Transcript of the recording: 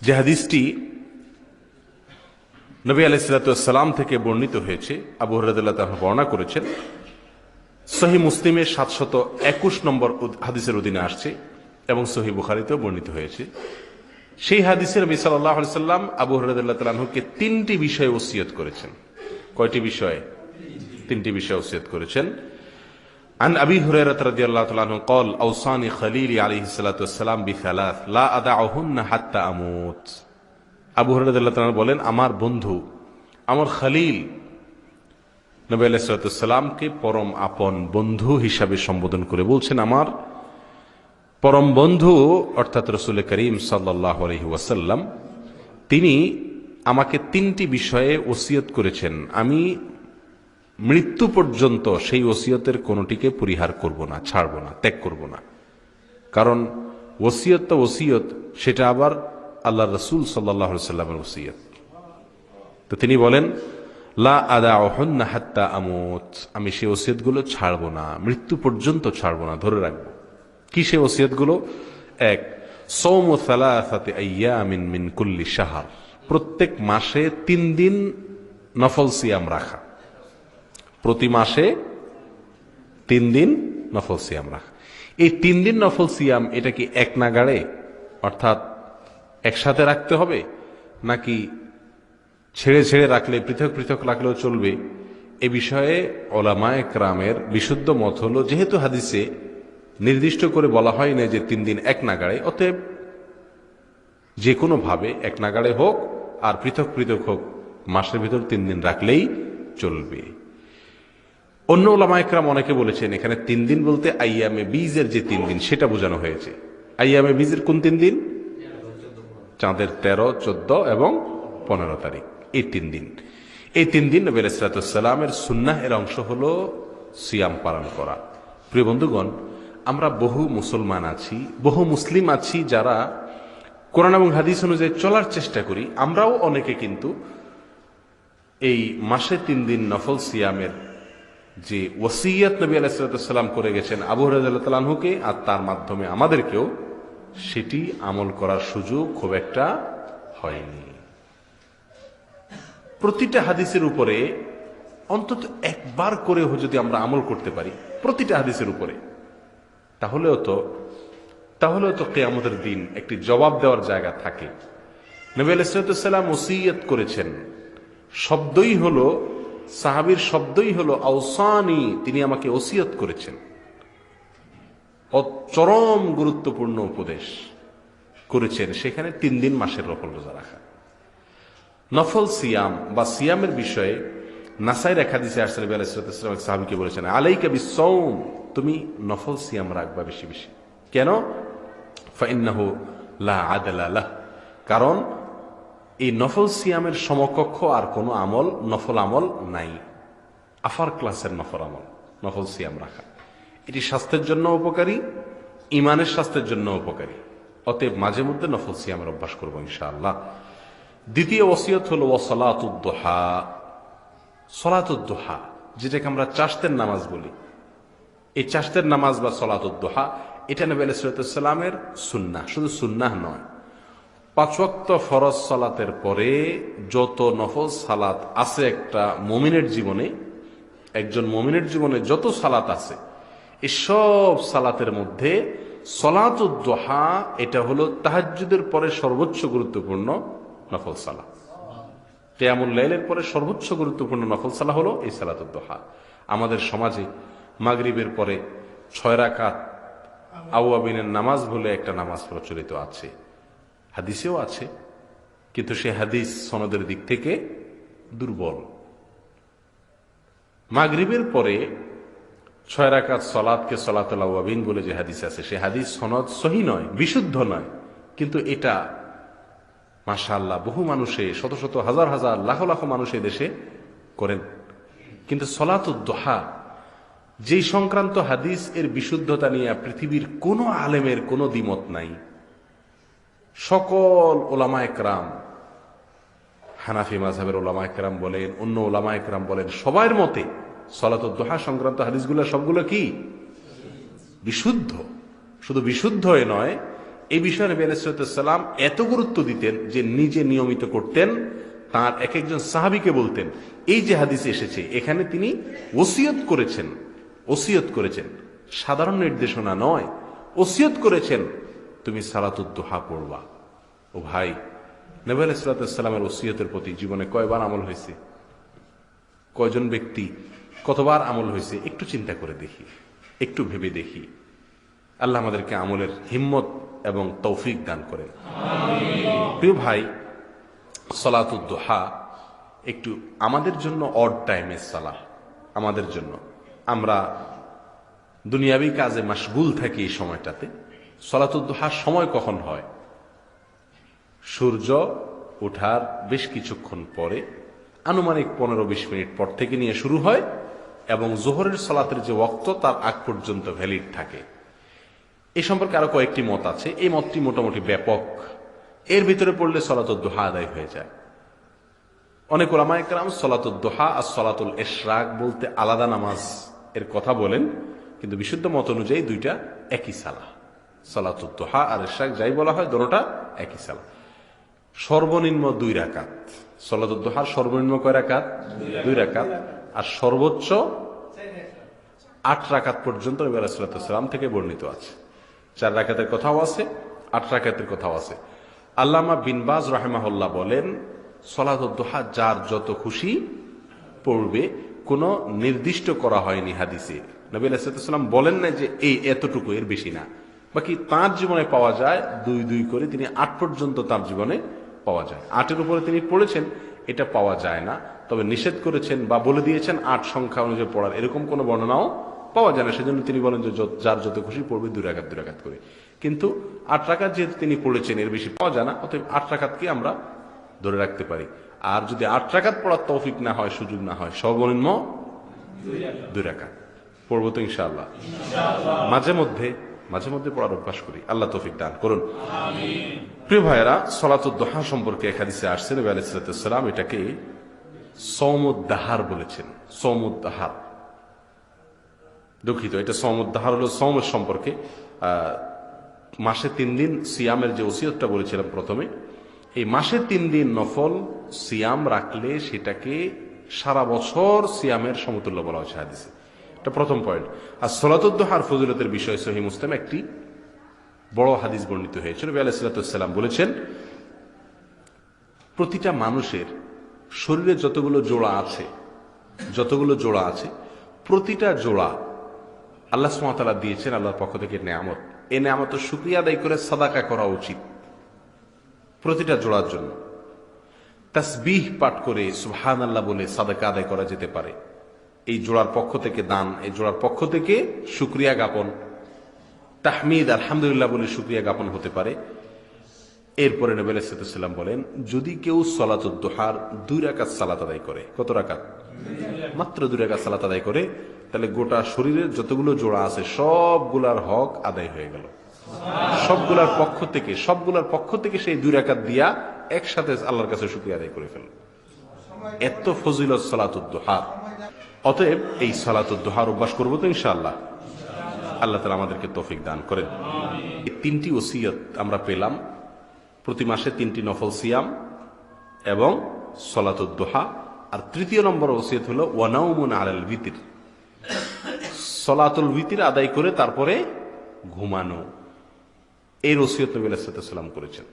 যে হাদিসটি নবী আলাইহিস সালাম থেকে বর্ণিত হয়েছে, আবু হুরায়রা রাদিয়াল্লাহু তাআলা বর্ণনা করেছেন, সহিহ মুসলিমের 721 নম্বর হাদিসের অধীনে আসছে এবং সহিহ বুখারীতেও বর্ণিত হয়েছে। সেই হাদিসের নবী সাল্লাল্লাহু আলাইহি সাল্লাম আবু হুরায়রা রাদিয়াল্লাহু তাআলা আনহুকে তিনটি বিষয়ে ওসিয়ত করেছেন। কয়টি বিষয়ে? তিনটি বিষয়ে ওসিয়ত করেছেন। عن أبي هريرة رضي الله تعالى عنه قال أوصاني خليلي عليه الصلاة والسلام بثلاث لا أدعهن حتى أموت। আবু হুরায়রা রাদিয়াল্লাহু তাআলা বলেন, আমার বন্ধু, আমার খলিল নবী আলাইহিস সালামকে পরম আপন বন্ধু হিসাবে সম্বোধন করে বলছেন, আমার পরম বন্ধু অর্থাৎ রাসূল করিম সাল্লাল্লাহু আলাইহি ওয়াসাল্লাম, তিনি আমাকে তিনটি বিষয়ে ওসিয়ত করেছেন, আমি মৃত্যু পর্যন্ত সেই ওসিয়তের কোনটিকে পরিহার করব না, ছাড়ব না, ত্যাগ করব না। কারণ ওসিয়ত তো ওসিয়ত, সেটা আবার আল্লাহ রাসূল সাল্লাল্লাহু আলাইহি ওয়াসাল্লামের ওসিয়ত। তো তিনি বলেন, লা আদাউহুন্না হাত্তা আমুত, আমি সেই ওসিয়তগুলো ছাড়ব না, মৃত্যু পর্যন্ত ছাড়ব না, ধরে রাখব। কি সেই ওসিয়তগুলো? এক, সাওমু সালাসাতি আইয়ামিন মিন কুল্লি শাহর, প্রত্যেক মাসে 3 দিন নফল সিয়াম রাখা। প্রতি মাসে 3 দিন নফল সিয়াম রাখা। এই 3 দিন নফল সিয়াম, এটা কি এক নাগাড়ে অর্থাৎ একসাথে রাখতে হবে, নাকি ছেড়ে ছেড়ে রাখলে, পৃথক পৃথক রাখলেও চলবে? এ বিষয়ে উলামায়ে কেরামের বিশুদ্ধ মত হলো, যেহেতু হাদিসে নির্দিষ্ট করে বলা হয় না যে 3 দিন এক নাগাড়ে, অতএব যে কোনো ভাবে এক নাগাড়ে হোক আর পৃথক পৃথক হোক, মাসের ভিতর 3 দিন রাখলেই চলবে। অন্য উলামায়ে কেরাম অনেকে বলেছেন, এখানে 3 দিন বলতে আইয়ামে বীজের যে 3 দিন সেটা বোঝানো হয়েছে। আইয়ামে বীজের কোন 3 দিন? চাঁদের 13, 14 এবং 15 তারিখ, এই 3 দিন। এই 3 দিন নবী আলাইহিস সালামের সুন্নাহ এর অংশ হলো সিয়াম পালন করা। প্রিয় বন্ধুগণ, আমরা বহু মুসলমান আছি, বহু মুসলিম আছি যারা কোরআন এবং হাদিস অনুযায়ী চলার চেষ্টা করি। আমরাও অনেকে কিন্তু এই মাসে 3 দিন নফল সিয়ামের যে ওসিয়ত নবী আলাইহিস সালাম করে গেছেন আবু হুরায়রা রাদিয়াল্লাহু তাআলা আনহুকে, আর তার মাধ্যমে আমাদেরকেও সেটি আমল করার সুযোগ খুব একটা হয়নি। প্রতিটা হাদিসের উপরে অন্তত একবার করেও যদি আমরা আমল করতে পারি, প্রতিটা হাদিসের উপরে, তাহলেও তো কিয়ামতের দিন একটি জবাব দেওয়ার জায়গা থাকে। নবী আলাইহিস সালাম ওসিয়ত করেছেন, শব্দই হলো, সাহাবীর শব্দই হলো আওসানি, তিনি আমাকে ওসিয়ত করেছেন। চরম গুরুত্বপূর্ণ উপদেশ করেছেন সেখানে 3 দিন মাসের নফল রোজা রাখা। নফল সিয়াম বা সিয়ামের বিষয়ে নাসাইর এক হাদিসে আসছে, নবী আলাইহিস সালাম এক সাহাবীকে বলেছেন, আলাইকা বিসসাওম, তুমি নফল সিয়াম রাখবা বেশি বেশি। কেন? ফাইন্নাহু লা আদলা লাহ, কারণ এই নফল সিয়ামের সমকক্ষ আর কোনো আমল, নফল আমল নাই। আফার ক্লাসের নফল আমল নফল সিয়াম রাখা, এটি স্বাস্থ্যের জন্য উপকারী, ইমানের স্বাস্থ্যের জন্য উপকারী। অতএব মাঝে মধ্যে নফল সিয়ামের অভ্যাস করবো ইনশাআল্লাহ। দ্বিতীয় ওসিয়ত হলো সালাতুদ দুহা। সালাতুদ দুহা, যেটাকে আমরা চাশতের নামাজ বলি, এই চাশতের নামাজ বা সালাতুদ দুহা, এটা নবী আলাইহিস সালামের সুন্নাহ। শুধু সুন্নাহ নয়, 5 ওয়াক্ত ফরজ সালাতের পরে যত নফল সালাত আছে একটা মুমিনের জীবনে, একজন মুমিনের জীবনে যত সালাত আছে, এই সব সালাতের মধ্যে সালাতুদ দুহা এটা হলো তাহাজ্জুদের পরে সর্বোচ্চ গুরুত্বপূর্ণ নফল সালাত। কিয়ামুল লাইলের পরে সর্বোচ্চ গুরুত্বপূর্ণ নফল সালাত হলো এই সালাতুদ দুহা। আমাদের সমাজে মাগরিবের পরে 6 রাকাত আওয়াবিনের নামাজ বলে একটা নামাজ প্রচলিত আছে, হাদিসেও আছে, কিন্তু সে হাদিস সনদের দিক থেকে দুর্বল। মাগরিবের পরে 6 রাকাত সালাতকে সালাতুল আওয়াবিন বলে যে হাদিস আছে, সে হাদিস সনদ সহি নয়, বিশুদ্ধ নয়, কিন্তু এটা মাশাআল্লাহ বহু মানুষে, শত শত হাজার হাজার লাখ লাখ মানুষ এই দেশে করেন। কিন্তু সালাতুদ দুহা যেই সংক্রান্ত হাদিস, এর বিশুদ্ধতা নিয়ে পৃথিবীর কোন আলেমের কোনো দ্বিমত নাই। সকল উলামায়ে কেরাম, হানাফি মাযহাবের উলামায়ে কেরাম বলেন, অন্য উলামায়ে কেরাম বলেন, সবার মতে সালাতুদ দুহা সংক্রান্ত হাদিসগুলো সবগুলো কি বিশুদ্ধ। শুধু বিশুদ্ধ নয়, এই বিষয়ে নবী আলাইহিস সালাম এত গুরুত্ব দিতেন যে নিজে নিয়মিত করতেন, তার এক একজন সাহাবীকে বলতেন। এই যে হাদিসে এসেছে এখানে তিনি ওসিয়ত করেছেন, সাধারণ নির্দেশনা নয়, ওসিয়ত করেছেন তুমি সালাতুদ দুহা পড়বা। ও ভাই, নবী আলাইহিস সালামের ওসিয়তের প্রতি জীবনে কয়বার আমল হয়েছে? কয়জন ব্যক্তি কতবার আমল হয়েছে? একটু চিন্তা করে দেখি, একটু ভেবে দেখি। আল্লাহ আমাদেরকে আমলের হিম্মত এবং তৌফিক দান করেন। প্রিয় ভাই, সালাতুদ দুহা একটু আমাদের জন্য অড টাইমের সালাহ। আমাদের জন্য, আমরা দুনিয়াবি কাজে মাশগুল থাকি এই সময়টাতে। সালাতুদ দুহার সময় কখন হয়? সূর্য ওঠার বেশ কিছুক্ষণ পরে, আনুমানিক 15-20 মিনিট পর থেকে নিয়ে শুরু হয় এবং জোহরের সালাতের যে ওয়াক্ত তার আগ পর্যন্ত ভ্যালিড থাকে। এই সম্পর্কে আরো কয়েকটি মত আছে, এই মতটি মোটামুটি ব্যাপক। এর ভিতরে পড়লে সালাতুদ দুহা আদায় হয়ে যায়। অনেক উলামায়ে কেরাম সালাতুদ দুহা আর সালাতুল ইশরাক বলতে আলাদা নামাজ এর কথা বলেন, কিন্তু বিশুদ্ধ মত অনুযায়ী দুইটা একই সালাহ। সালাতুদ দুহা আর ইশরাক যাই বলা হয়, দুটোটা একই সালাহ। সর্বনিম্ন 2 রাকাত। সালাতুদ দুহার সর্বনিম্ন কয় রাকাত? 2 রাকাত। আর সর্বোচ্চ 8 রাকাত পর্যন্ত নবী আলাইহিস সালাম থেকে বর্ণিত আছে। 4 রাকাতের কথাও আছে, 8 রাকাতের কথাও আছে। আল্লামা বিন বাজ রাহিমাহুল্লাহ বলেন, সালাতুদ দুহা যার যত খুশি পড়বে, কোনো নির্দিষ্ট করা হয়নি হাদিসে। নবী আলাইহিস সালাম বলেন না যে এই এতটুকু, এর বেশি না। বাকি তার জীবনে পাওয়া যায় 2 করে, তিনি 8 পর্যন্ত তার জীবনে পাওয়া যায়। 8-এর উপরে তিনি পড়েছেন এটা পাওয়া যায় না, তবে নিষেধ করেছেন বা বলে দিয়েছেন 8 সংখ্যা অনুযায়ী পড়ার, এরকম কোন বর্ণনাও পাওয়া যায় না। সেজন্য তিনি বলেন যে যার যত খুশি পড়বে 2 রাকাত করে। কিন্তু 8 রাকাত যেহেতু তিনি পড়েছেন, এর বেশি পাওয়া যায় না, অতএব 8 রাকাতকে আমরা ধরে রাখতে পারি। আর যদি 8 রাকাত পড়ার তৌফিক না হয়, সুযোগ না হয়, সর্বনিম্ন 2 রাকাত পড়বো তো ইনশাআল্লাহ। মাঝে মধ্যে পড়ার অভ্যাস করি, আল্লাহ তৌফিক দান করুন। প্রিয় ভাইয়েরা, সালাতুদ দুহা সম্পর্কে এক হাদিসে আসছে নবী আলাইহিস সালাম এটাকে সওমুদ দাহার বলেছেন। সওমুদ দাহার, দুঃখিত, এটা সওমুদ দাহার হলো সওমের সম্পর্কে। মাসে 3 দিন সিয়ামের যে ওসিয়তটা বলেছিলাম প্রথমে, এই মাসে 3 দিন নফল সিয়াম রাখলে সেটাকে সারা বছর সিয়ামের সমতুল্য বলা হয়েছে হাদিসে। এটা প্রথম পয়েন্ট। আর সালাতুদ দুহার ফজিলতের বিষয় সহিহ মুসলিম একটি বড় হাদিস বর্ণিত হয়েছে। নবী আলাইহিস সালাম বলেছেন, প্রতিটা মানুষের শরীরে যতগুলো জোড়া আছে, প্রতিটা জোড়া আল্লাহ সুবহানাহু ওয়া তাআলা দিয়েছেন আল্লাহর পক্ষ থেকে নেয়ামত। এই নেয়ামতের শুকরিয়া আদায় করে সাদাকা করা উচিত প্রতিটা জোড়ার জন্য। তাসবিহ পাঠ করে সুবহানাল্লাহ বলে সাদাকা আদায় করা যেতে পারে। এই জোড়ার পক্ষ থেকে দান, এই জোড়ার পক্ষ থেকে শুকরিয়া জ্ঞাপন, তাহমিদ আলহামদুলিল্লাহ বলে শুকরিয়া জ্ঞাপন হতে পারে। এরপরে নবী আলাইহিস সালাম বলেন, যদি কেউ সালাতুদ দুহার 2 রাকাত সালাত আদায় করে, কত রাকাত? মাত্র 2 রাকাত সালাত আদায় করে, তাহলে গোটা শরীরের যতগুলো জোড়া আছে সবগুলার হক আদায় হয়ে গেল। সবগুলার পক্ষ থেকে সেই 2 রাকাত দিয়া একসাথে আল্লাহর কাছে শুকরিয়া আদায় করে ফেল। এত ফজিলত সালাতুদ দুহা। অতএব এই সালাতুদ দুহার অভ্যাস করবো তো ইনশাআল্লাহ। আল্লাহ তাআলা আমাদেরকে তৌফিক দান করেন। এই 3টি ওসিয়ত আমরা পেলাম, প্রতি মাসে 3টি নফল সিয়াম এবং সালাতুদ দুহা। আর 3য় নম্বর ওসিয়ত হলো ওয়ানাউমুন আলাল বিতির, সালাতুল বিতির আদায় করে তারপরে ঘুমানো। এর ওসিয়ত নবী আলাইহিস সালাম করেছেন।